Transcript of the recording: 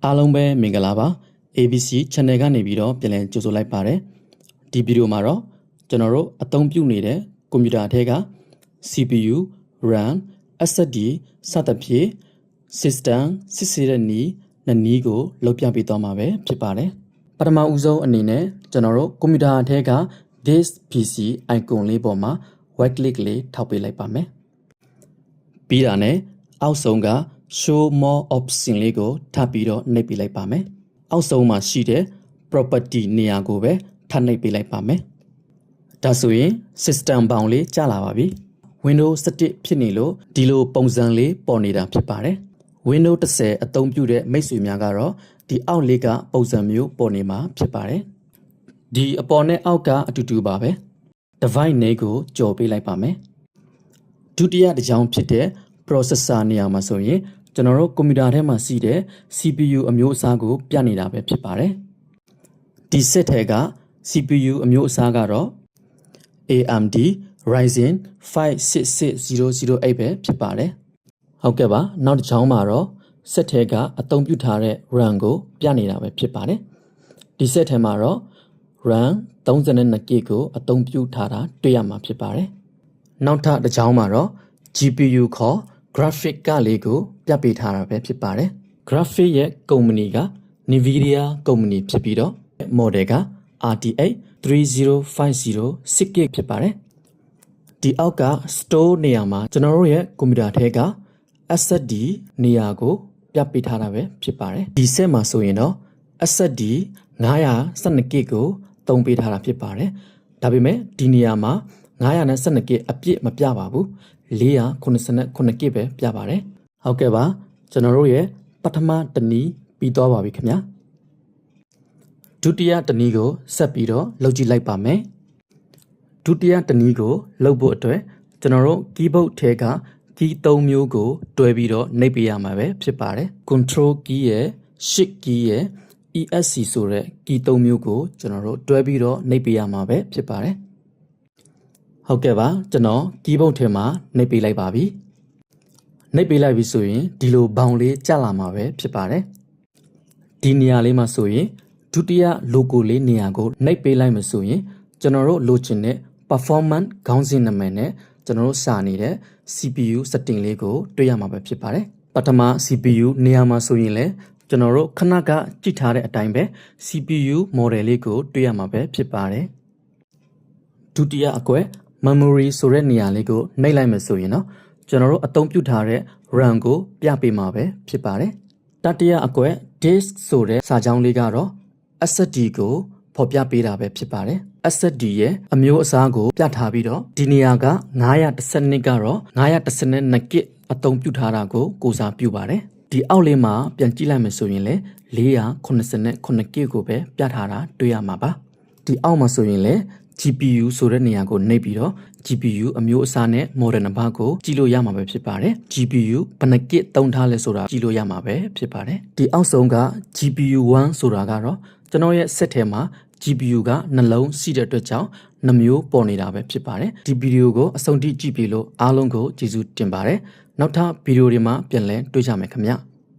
အားလုံးပဲမင်္ဂလာပါ ABC Channel ကနေပြီးတော့ပြန်လည်ကြိုဆိုလိုက်ပါတယ်ဒီဗီဒီယိုမှာတော့ကျွန်တော်တို့အသုံးပြုနေတဲ့ကွန်ပျူတာထဲက CPU RAM SSD စသဖြင့် System စစ်ဆေးတဲ့နည်းနှစ်နည်းကိုလုပ်ပြပေးသွားမှာပဲဖြစ်ပါတယ်ပထမဦးဆုံးအနေနဲ့ကျွန်တော်တို့ကွန်ပျူတာထဲက This PC icon လေးပေါ်မှာ right click လေးထောက်ပေးလိုက်ပါမယ်ပြီးတာနဲ့အောက်ဆုံးက show more option လေးကိုထပ်ပြီးတော့နှိပ်ပေးလိုက်ပါမယ်အောက်ဆုံးမှာရှိတဲ့ property နေရာကိုပဲထပ်နှိပ်ပေးလိုက်ပါမယ်ဒါဆိုရင် system ဘောင်လေးကျလာပါပြီ Windows 7ဖြစ်နေလို့ဒီလိုပုံစံလေးပေါ်နေတာဖြစ်ပါတယ် Windows 10အသုံးပြုတဲ့မိတ်ဆွေများကတော့ဒီအောက်လေးကပုံစံမျိုးပေါ်နေမှာဖြစ်ပါတယ်ဒီအပေါ်နဲ့အောက်ကအတူတူပါပဲ device နဲ့ကိုကြော်ပေးလိုက်ပါမယ်ဒုတိယတစ်ကြောင်းဖြစ်တဲ့ processor နေရာမှာဆိုရင်ကျွန်တော်တို့ကွန်ပျူတာထဲမှာရှိတဲ့ CPU အမျိုးအစားကိုပြနေတာပဲဖြစ်ပါတယ်ဒီ set ထဲက CPU အမျိုးအစားကတော့ AMD Ryzen 566008ပဲဖြစ်ပါတယ်ဟုတ်ကဲ့ပါနောက်တစ်ချောင်းမှာတော့ set ထဲကအသုံးပြုထားတဲ့ RAM ကိုပြနေတာပဲဖြစ်ပါတယ်ဒီ set ထဲမှာတော့ RAM 32GB ကိုအသုံးပြုထားတာတွေ့ရမှာဖြစ်ပါတယ်နောက်ထပ်တစ်ချောင်းမှာတော့ GPU ခေါ် graphic ကလေးကိုပြပေးထားတာပဲဖြစ်ပါတယ် graphic ရဲ့ကုမ္ပဏီက Nvidia ကုမ္ပဏီဖြစ်ပြီးတော့ model က RTX 3050 6GB ဖြစ်ပါတယ်ဒီအောက်က store နေရာမှာကျွန်တော်တို့ရဲ့ကွန်ပျူတာထဲက SSD နေရာကိုပြပေးထားတာပဲဖြစ်ပါတယ်ဒီ set မှာဆိုရင်တော့ SSD 912GB ကိုသုံးပေးထားတာဖြစ်ပါတယ်ဒါပေမဲ့ဒီနေရာမှာ 912GB အပြည့်မပြပါဘူး 489GB ပဲပြပါတယ်ဟုတ်ကဲ့ပါကျွန်တော်တို့ရဲ့ပထမတနည်းပြီးသွားပါပြီခင်ဗျာဒုတိယတနည်းကိုဆက်ပြီးတော့လုပ်ကြည့်လိုက်ပါမယ်ဒုတိယတနည်းကိုလုပ်ဖို့အတွက်ကျွန်တော်တို့ keyboard ထဲက key 3မျိုးကိုတွဲပြီးတော့နှိပ်ပေးရမှာပဲဖြစ်ပါတယ် control key ရဲ့ shift key ရဲ့ ESC ဆိုတဲ့ key 3မျိုးကိုကျွန်တော်တို့တွဲပြီးတော့နှိပ်ပေးရမှာပဲဖြစ်ပါတယ်ဟုတ်ကဲ့ပါကျွန်တော် keyboard ထဲမှာနှိပ်ပေးလိုက်ပါပြီနှိပ်ပေးလိုက်ပြီဆိုရင်ဒီလိုဘောင်လေးကျလာမှာပဲဖြစ်ပါတယ်ဒီနေရာလေးမှာဆိုရင်ဒုတိယ logo လေးနေရာကိုနှိပ်ပေးလိုက်မှဆိုရင်ကျွန်တော်တို့လိုချင်တဲ့ performance ခေါင်းစဉ်နာမည်နဲ့ကျွန်တော်တို့စာနေတဲ့ CPU setting လေးကိုတွေ့ရမှာပဲဖြစ်ပါတယ်ပထမ CPU နေရာမှာဆိုရင်လည်းကျွန်တော်တို့ခဏကကြည့်ထားတဲ့အတိုင်းပဲ CPU model လေးကိုတွေ့ရမှာပဲဖြစ်ပါတယ်ဒုတိယအကွက် memory ဆိုတဲ့နေရာလေးကိုနှိပ်လိုက်မှဆိုရင်တော့ကျွန်တော်တို့အသုံးပြုထားတဲ့ RAM ကိုပြပေးမှာပဲဖြစ်ပါတယ်တတိယအကွက် disk ဆိုတဲ့စာကြောင်းလေးကတော့ SSD ကိုဖော်ပြပေးတာပဲဖြစ်ပါတယ် SSD ရဲ့အမျိုးအစားကိုပြထားပြီးတော့ဒီနေရာက912ကတော့ 912GB အသုံးပြုထားတာကိုကိုစားပြုပါတယ်ဒီအောက်လေးမှာပြန်ကြည့်လိုက်မှဆိုရင်လေ 489GB ကိုပဲပြထားတာတွေ့ရမှာပါဒီအောက်မှာဆိုရင်လေ GPU ဆိုတဲ့နေရာကိုနှိပ်ပြီးတော့ GPU အမျိုးအစားနဲ့ model number ကိုကြည့်လို့ရမှာပဲဖြစ်ပါတယ် GPU ဘယ်နှကစ်သုံးထားလဲဆိုတာကြည့်လို့ရမှာပဲဖြစ်ပါတယ်ဒီအောက်ဆုံးက GPU 1ဆိုတာကတော့ကျွန်တော်ရဲ့ set ထဲမှာ GPU ကနှလုံးရှိတဲ့အတွက်ကြောင့်နှမျိုးပေါ်နေတာပဲဖြစ်ပါတယ်ဒီဗီဒီယိုကိုအဆုံးထိကြည့်ပြီးလို့အားလုံးကိုကျေးဇူးတင်ပါတယ်နောက်ထပ်ဗီဒီယိုတွေမှာပြန်လည်တွေ့ကြမယ်ခင်ဗျ